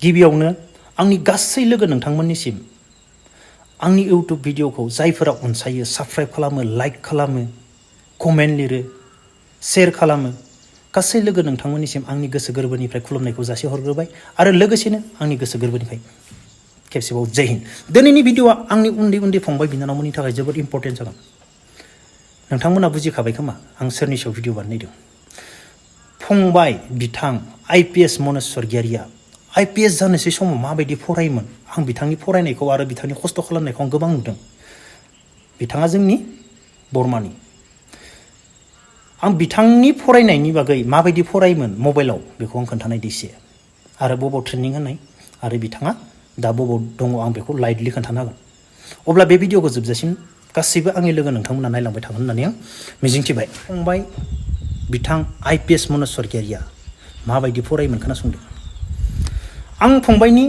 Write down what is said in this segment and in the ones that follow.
गिबियावनो आंनि गासै लोगो नोंथांमोननिसिम आंनि इउटुब भिडिअखौ जायफोरा अनसायो साबस्क्राइब खालामो लाइक खालामो कमेन्ट लिरो शेयार खालामो गासै लोगो नोंथांमोननिसिम आंनि गोसो गोरबोनिफ्राय खुलुमनायखौ जासि हरग्रोबाय आरो लोगोसेनो आंनि गोसो गोरबोनिफ्राय खेबसेबाव जय हिन्द। दिनैनि भिडिअआ आंनि उन्दै उन्दै फंबाय बिनानावमोननि थाखाय जोबोद इम्परटेन्ट जागोन। नोंथांमोना बुजिखाबाय खोमा आं सोरनि सायाव भिडिअ बानायदों। फंबाय बिथां IPS मनज स्वर्गियारिया IPS जानोसै समाव माबायदि फरायोमोन आं बिथांनि फरायनायखौ आरो बिथांनि खस्थ' खालामनायखौ आं गोबां नुदों। बिथाङा जोंनि बरमानि। आं बिथांनि फरायनायनि बागै माबायदि फरायोमोन मबाइलाव बेखौ आं खोन्थानायदो एसे आरो बबाव ट्रेनिं होनाय आरो बिथाङा दा बबाव दङ आं बेखौ लाइटलि खोन्थानो हागोन। अब्ला बे भिडिअखौ जोबजासिम गासैबो आंनि लोगो नोंथांमोना नायलांबाय थागोन होननानै आं मिजिंथिबाय। फंबाय बिथां IPS मनज स्वर्गियारिया माबायदि फरायोमोन खोनासंदो। आं फंबायनि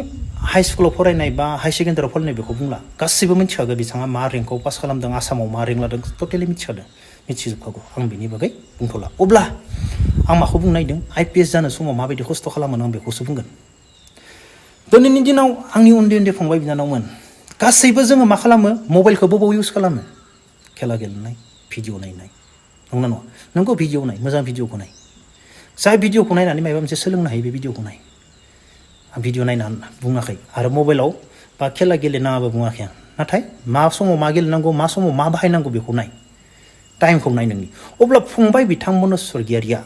हाइ स्कुलाव फरायनाय बा हाइ सेकेन्डारियाव फरायनाय बेखौ बुंला गासैबो मिथिखागौ बिथाङा मा रेंकआव पास खालामदों आसामाव मा रेंक लादों टटेलि मिथिजोबखागौ आं बेनि बागै बुंथ'ला। अब्ला आं माखौ बुंनो नागिरदों IPS जानो समाव माबायदि खस्थ' खालामोन आं बेखौसो बुंगोन। दिनैनि दिनाव आंनि उन्दै उन्दै फंबाय बिनानावमोन गासैबो जोङो मा खालामो मबाइलखौ बबाव इउज खालामो खेला गेलेनाय भिडिअ नायनाय नंगौना नङा? नोंगौ भिडिअ नाय मोजां भिडिअखौ नाय जाय भिडिअखौ नायनानै माबा मोनसे सोलोंनो हायो बे भिडिअखौ नाय। आं भिडिअ नायना बुङाखै आरो मबाइलाव बा खेला गेलेनाङाबो बुङाखै आं। नाथाय मा समाव मा गेलेनांगौ मा समाव मा बाहायनांगौ बेखौ नाय टाइमखौ नाय नोंनि। अब्ला फंबाय बिथां मनज स्वर्गियारिया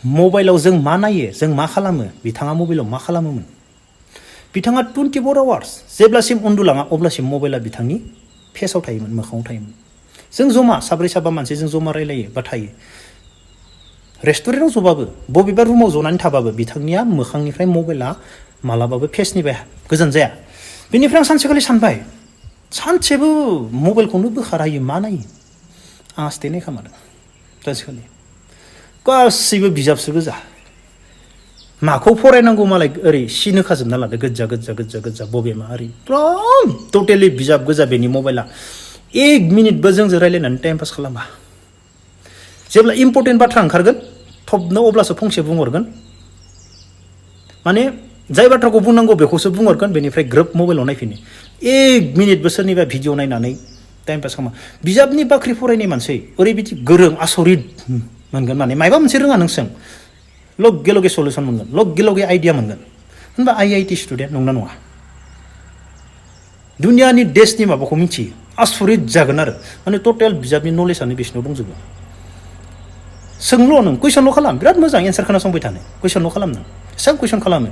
मबाइलाव जों मा नायो जों मा खालामो बिथाङा मबाइलाव मा खालामोमोन बिथाङा 24 आवार्स जेब्लासिम उन्दुलाङा अब्लासिम मबाइला बिथांनि फेसाव थायोमोन मोखाङाव थायोमोन। जों जमा साब्रै साबा मानसिजों जमा रायलायो बा थायो रेस्टुरेन्टआव जबाबो बबेबा रुमाव जनानै थाबाबो बिथांनिया मोखांनिफ्राय मबाइला मालाबाबो फेसनिफ्राय गोजान जाया। बेनिफ्राय आं सानसेखालि सानबाय सानसेबो मबाइलखौनो बोखारायो मा नायो आं आस्थे नायखामादों सानसेखालि गासैबो बिजाबसो गोजा माखौ फरायनांगौ मालाय ओरै सिन होखाजोबना लादो गोजा गोजा गोजा गोजा बबे मा ओरै एकदम टटेलि बिजाब गोजा बेनि मबाइला 1 मिनिटबो जोंजों रायलायनानै टाइम पास खालामा। जेब्ला इम्पर्टेन्ट बाथ्रा ओंखारगोन थबनो अब्लासो फंसे बुंहरगोन माने जाय बाथ्राखौ बुंनांगौ बेखौसो बुंहरगोन बेनिफ्राय ग्रोब मबाइलाव नायफिनो 1 मिनिटबो सोरनिबा भिडिअ नायनानै टाइम पास खालामा। बिजाबनि बाख्रि फरायनाय मानसि ओरैबायदि गोरों आसरित मोनगोन माने मायबा मोनसे रोङा नों सों लगे लगे सलिउसन मोनगोन लगे लगे आइडिया मोनगोन होनबा IIT स्टुडेन्ट नंना नङा? दुनियानि देशनि माबाखौ मिथियो आसरित जागोन आरो माने टटेल बिजाबनि नलेजआनो बिसिनाव दंजोबो। सोंल' नों कुइसनल' खालाम बिराद मोजां एन्सार खोनासंबाय थानो कुइसनल' खालाम नों एसेबां कुइसन खालामो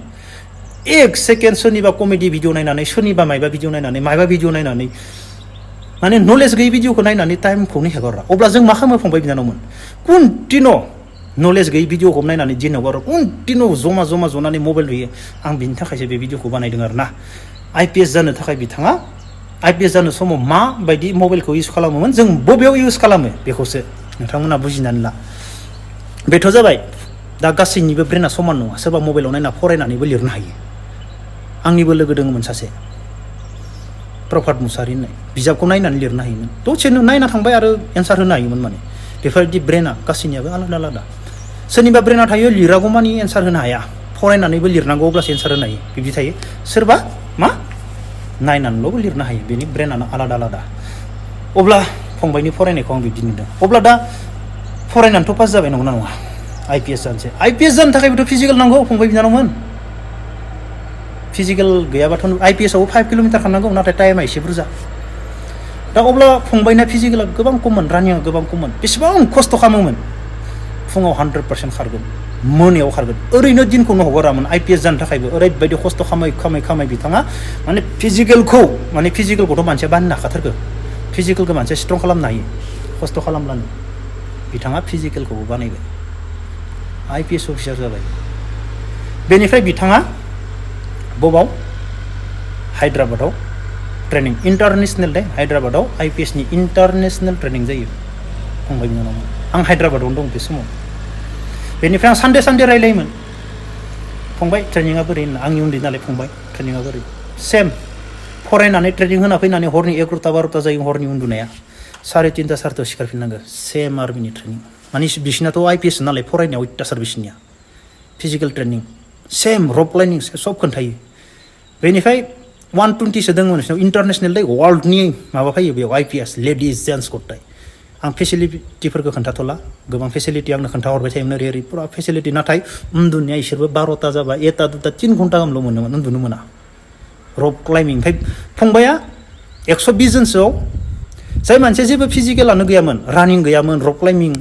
1 सेकेन्ड सोरनिबा कमेडि भिडिअ नायनानै सोरनिबा मायबा भिडिअ नायनानै मायबा भिडिअ नायनानै माने नलेज गैयै भिडिअखौ नायनानै टाइमखौनो हेगारा। अब्ला जों मा खालामो फंबाय बिनानावमोन कन्टिनिउ नलेज गैयै भिडिअखौ नायनानै दिन हगारो कन्टिनिउ जमा जमा जनानै मबाइल नुयो। आं बिनि थाखायसो बे भिडिअखौ बानायदों आरो ना। IPS जानो थाखाय बिथाङा IPS जानो समाव माबायदि मबाइलखौ इउज खालामोमोन जों बबेयाव इउज खालामो बेखौसो नोंथांमोना बुजिनानै ला। बेथ' जाबाय दा गासैनिबो ब्रेना समान नङा सोरबा मबाइलाव नायना फरायनानैबो लिरनो हायो। आंनिबो लोगो दङमोन सासे प्रभात मुसाहारि होननाय बिजाबखौ नायनानै लिरनो हायोमोन दसेनो नायना थांबाय आरो एन्सार होनो हायोमोन। माने बेफोरबायदि ब्रेना गासैनियाबो आलादा आलादा सोरनिबा ब्रेना थायो लिरागौ मानि एन्सार होनो हाया फरायनानैबो लिरनांगौ अब्लासो एन्सार होनो हायो बिदि थायो। सोरबा मा नायनानैल'बो लिरनो हायो बेनि ब्रेनानो आलादा आलादा। अब्ला फंबायनि फरायनायखौ आं बिदि नुदों। अब्ला दा फरायनानैथ' पास जाबाय नंगौना नङा? IPS जानोसै IPS जानो थाखायबोथ' फिजिकेल नांगौ फंबाय बिनानावमोन। फिजिकेल गैयाबाथ' IPS आवबो 5 किल'मिटार खारनांगौ नाथाय टाइमा एसे बुरजा। दा अब्ला फंबायना फिजिकेला गोबां खममोन रानिंआ गोबां खममोन बेसेबां खस्थ' खालामोमोन फुङाव 100% खारगोन मोनायाव खारगोन ओरैनो दिनखौनो हगारामोन। IPS जानो थाखायबो ओरैबायदि खस्थ' खामै बिथाङा माने फिजिकेलखौथ' मानसिया बानायनो हाखाथारगौ फिजिकेलखौ मानसिया स्ट्रं खालामनो हायो खस्थ' खालामब्लानो बिथाङा फिजिकेलखौबो बानायबाय IPS अफिसार जाबाय। बेनिफ्राय बिथाङा बबाव हायद्राबादाव ट्रेनिं इन्टारनेसनेल दे हायद्राबादाव IPS नि इन्टारनेसनेल ट्रेनिं जायो फंबाय बिनानाव। आं हायद्राबादावनो दं बे समाव। बेनिफ्राय आं सानडे रायलायोमोन फंबाय ट्रेनिङा बोरै होनना आंनि उन्दै नालाय फंबाय ट्रेनिङा बोरै सेम फरायनानै ट्रेनिं होना फैनानै हरनि 11टा-12टा जायो हरनि उन्दुनाया 3:30 4टायाव सिखारफिननांगौ सेम आर्मिनि ट्रेनिं माने बिसिनाथ' IPS नालाय फरायनायाव अयथासार बिसिनिया फिजिकेल ट्रेनिं सेम रक क्लाइम्बिं सब खोन्थायो बेनिफ्राय 120सो दङ नोंसिनाव इन्टारनेसनेल दै वर्ल्डनि माबा फैयो बेयाव IPS लेडिज जेन्टस गथाय आं फेसिलिटिफोरखौ खोन्थाथ'ला गोबां फेसिलिटि आंनो खोन्थाहरबाय थायोमोन ओरै पुरा फेसिलिटि नाथाय उन्दुनाया इसोरबो 12ता जाबा 1ता 2ता 3 घन्टा गाहामल' मोनोमोन उन्दुनो मोना रक क्लाइम्बिं ओमफ्राय फंबाया 120 जनसोआव जाय मानसिया जेबो फिजिकेलानो गैयामोन रानिं गैयामोन रक क्लाइम्बिं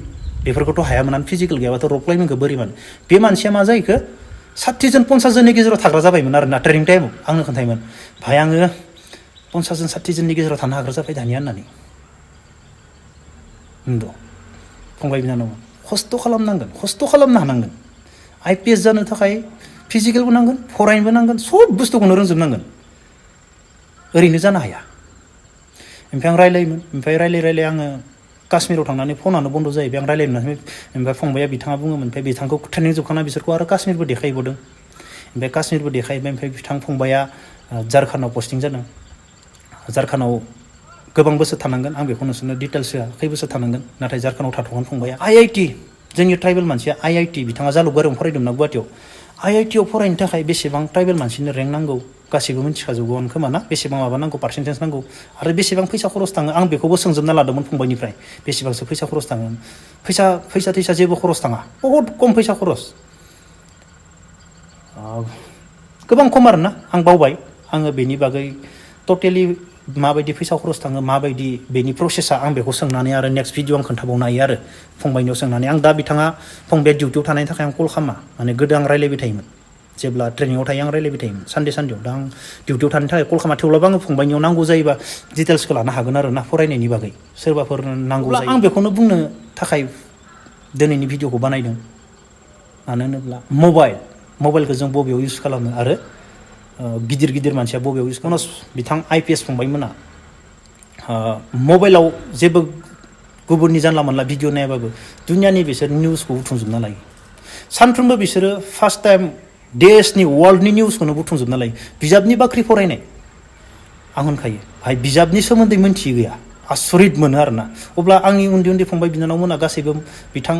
बेफोरखौथ' हायामोन फिजिकेल गैयाबाथ' रक क्लाइम्बिंखौ बोरैमोन बे मानसिया मा जाहैखो 60 जन 50 जननि गेजेराव थाग्रा जाबायमोन आरोना ट्रेनिं टाइमाव आंनो खोन्थायोमोन भाइ आङो 50 जन 60 जननि गेजेराव थानो हाग्रा जाबाय दानिया होननानै फंबाय बिनानाव खस्थ' खालामनांगोन खस्थ' खालामनो हानांगोन IPS जानो थाखाय फिजिकेलबो नांगोन फरायनोबो नांगोन सब बुस्थुखौनो रोंजोबनांगोन ओरैनो जानो हाया ओमफ्राय आं रायलायोमोन ओमफ्राय रायलाय आङो काश्मीराव थांनानै फनानो बन्द' जाहैबाय आं रायलायनो ओमफ्राय फंबाया बिथाङा बुङोमोन ओमफ्राय बिथांखौ ट्रेनिं जोबखांना बिसोरखौ आरो काश्मीरबो देखायबावदों ओमफ्राय काश्मीरबो देखायबाय ओमफ्राय बिथां फंबाया झारखान्डआव पस्टिं जादों झारखान्डआव गोबां बोसोर थानांगोन आं बेखौ नोंसोरनो डिटेल्स होआ खै बोसोर थानांगोन नाथाय झारखान्डआव थाथ'गोन फंबाया IIT जोंनि ट्राइबेल मानसिया IIT बिथाङा जालुकबारियाव फरायदोंमोन गुवाहाटियाव IIT आव फरायनो थाखाय बेसेबां ट्राइबेल मानसिनो रेंक नांगौ गासैबो मिथिखाजोबगौआनो खोमा ना बेसेबां माबा नांगौ पार्सेन्टेज नांगौ आरो बेसेबां फैसा खरस थाङो आं बेखौबो सोंजोबना लादोंमोन फंबायनिफ्राय बेसेबांसो फैसा खरस थाङो फैसा जेबो खरस थाङा बहुद खम फैसा खरस गोबां खम आरोना आं बावबाय आङो बेनि बागै टटेलि माबायदि फैसा खरस थाङो माबायदि बेनि प्रसेसा आं बेखौ सोंनानै आरो नेक्स्ट भिडिअ आं खोन्थाबावनो हायो आरो फंबायनियाव सोंनानै आं दा बिथाङा फंबाया डिउटियाव थानायनि थाखाय आं कल खालामा माने गोदो आं रायलायबाय थायोमोन जेब्ला ट्रेनिङाव थायो आं रायलायबाय थायोमोन सानदेआव दा आं डिउटियाव थानायनि थाखाय कल खालामा थेवब्लाबो आङो फंबायनियाव नांगौ जायोबा डिटेल्सखौ लानो हागोन आरो ना फरायनायनि बागै सोरबाफोर नांगौ जायो आं बेखौनो बुंनो थाखाय दिनैनि भिडिअखौ बानायदों मानो होनोब्ला मबाइलखौ जों बबेयाव इउज खालामो आरो गिदिर मानसिया बबेयाव इउज खालामो बिथां IPS फंबायमोना मबाइलाव जेबो गुबुननि जानला मोनला भिडिअ नायाबाबो दुनियानि बिसोर निउसखौ बुथुमजोबना लायो सानफ्रोमबो बिसोरो फार्स्ट टाइम देशनि वर्ल्डनि निउसखौनो बुथुमजोबना लायो बिजाबनि बाख्रि फरायनाय आं होनखायो भाइ बिजाबनि सोमोन्दै मोनथियै गैया आसरित मोनो आरोना अब्ला आंनि उन्दै फंबाय बिनानावमोना गासैबो बिथां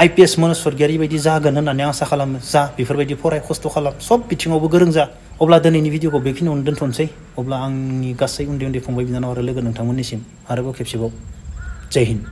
IPS मनज स्वर्गियारि बायदि जागोन होननानै आं आसा खालामो जा बेफोरबायदि फराय खस्थ' खालाम सब बिथिङावबो गोरों जा अब्ला दिनैनि भिडिअखौ बेखिनियावनो दोनथ'नोसै अब्ला आंनि गासै उन्दै फंबाय बिनानाव आरो लोगो नोंथांमोननिसिम आरोबाव खेबसेबाव जय हिन्द